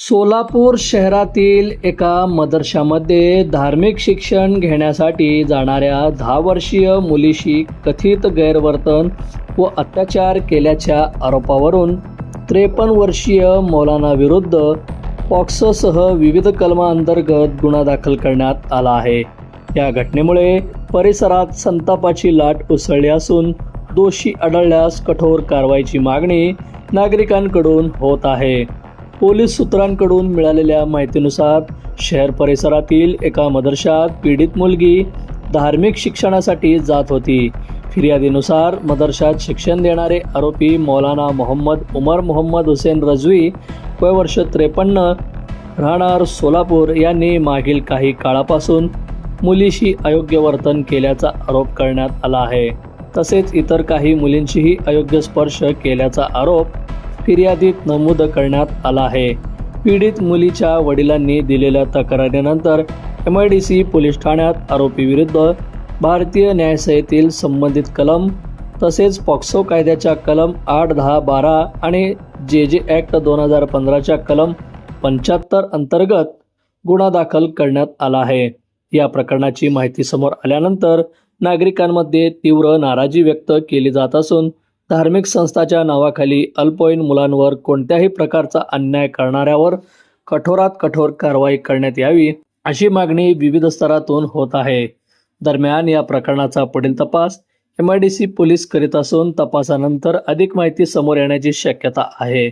सोलापूर शहरातील एका मदरशामध्ये धार्मिक शिक्षण घेण्यासाठी जाणाऱ्या 10 वर्षीय मुलीशी कथित गैरवर्तन व अत्याचार केल्याच्या आरोपावरून 53 वर्षीय मौलानाविरुद्ध पॉक्सोसह विविध कलमांतर्गत गुन्हा दाखल करण्यात आला आहे। या घटनेमुळे परिसरात संतापाची लाट उसळली असून दोषी आढळल्यास कठोर कारवाईची मागणी नागरिकांकडून होत आहे। पोलीस सूत्रांकडून मिळालेल्या माहितीनुसार शहर परिसरातील एका मदरशात पीडित मुलगी धार्मिक शिक्षणासाठी जात होती। फिर्यादीनुसार मदरशात शिक्षण देणारे आरोपी मौलाना मोहम्मद उमर मोहम्मद हुसेन रजवी वय वर्ष 53 राहणार सोलापूर यांनी मागील काही काळापासून मुलीशी अयोग्य वर्तन केल्याचा आरोप करण्यात आला आहे। तसेच इतर काही मुलींशीही अयोग्य स्पर्श केल्याचा आरोप फिर्यादीत नमूद करण्यात आला आहे। पीडित मुलीच्या वडिलांनी दिलेल्या तक्रारीनंतर MIDC पोलीस ठाण्यात आरोपीविरुद्ध भारतीय न्यायसंहितेतील संबंधित कलम तसेच पॉक्सो कायद्याच्या कलम 8, 10, 12 आणि JJ ॲक्ट 2015च्या कलम 75 अंतर्गत गुन्हा दाखल करण्यात आला आहे। या प्रकरणाची माहिती समोर आल्यानंतर नागरिकांमध्ये तीव्र नाराजी व्यक्त केली जात असून धार्मिक संस्थाच्या नावाखाली अल्पवयीन मुलांवर कोणत्याही प्रकारचा अन्याय करणाऱ्यावर कठोरात कठोर कारवाई करण्यात यावी अशी मागणी विविध स्तरातून होत आहे। दरम्यान या प्रकरणाचा पुढील तपास MIDC पोलीस करीत असून तपासानंतर अधिक माहिती समोर येण्याची शक्यता आहे।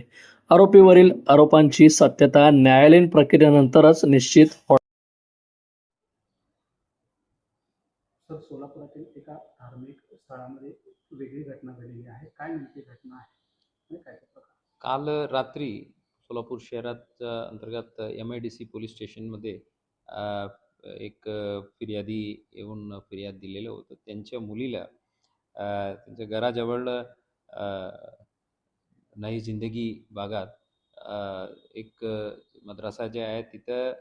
आरोपीवरील आरोपांची सत्यता न्यायालयीन प्रक्रियेनंतरच निश्चित होणार। सर, सोलापुरातील एका धार्मिक स्थळामध्ये वेगळी घटना घडलेली आहे। काय नेमकी घटना आहे आणि काय प्रकार? काल रात्री सोलापूर शहरात अंतर्गत MIDC पोलीस स्टेशनमध्ये एक फिर्यादी येऊन फिर्याद दिलेलं होतं। त्यांच्या मुलीला त्यांच्या घराजवळ नई जिंदगी भागात एक मद्रासा जे आहे तिथं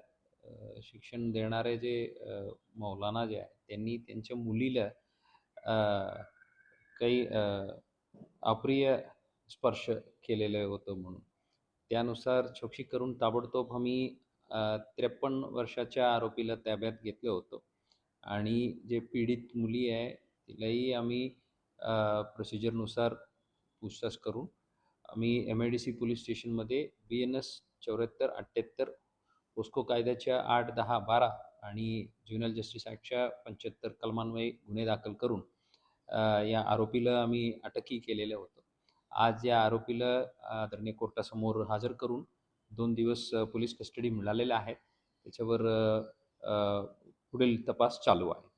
शिक्षण देणारे जे मौलाना जे आहे त्यांनी त्यांच्या मुलीला काही अप्रिय स्पर्श केलेलं होतं म्हणून त्यानुसार चौकशी करून ताबडतोब आम्ही 53 वर्षाच्या आरोपीला ताब्यात घेतलं होतं आणि जे पीडित मुली आहे तिलाही आम्ही प्रोसिजरनुसार पूछताछ करून आम्ही MIDC पोलीस स्टेशनमध्ये BNS 74-78 पोस्को कायद्याच्या 8, 10, 12 आणि ज्युव्हेनाइल जस्टिस ॲक्टच्या 75 कलमान्वये गुन्हे दाखल करून या आरोपीला आम्ही अटकही केलेलं होतं। आज या आरोपीला आदरणीय कोर्टासमोर हजर करून 2 दिवस पोलीस कस्टडी मिळालेल्या आहेत। त्याच्यावर पुढील तपास चालू आहे।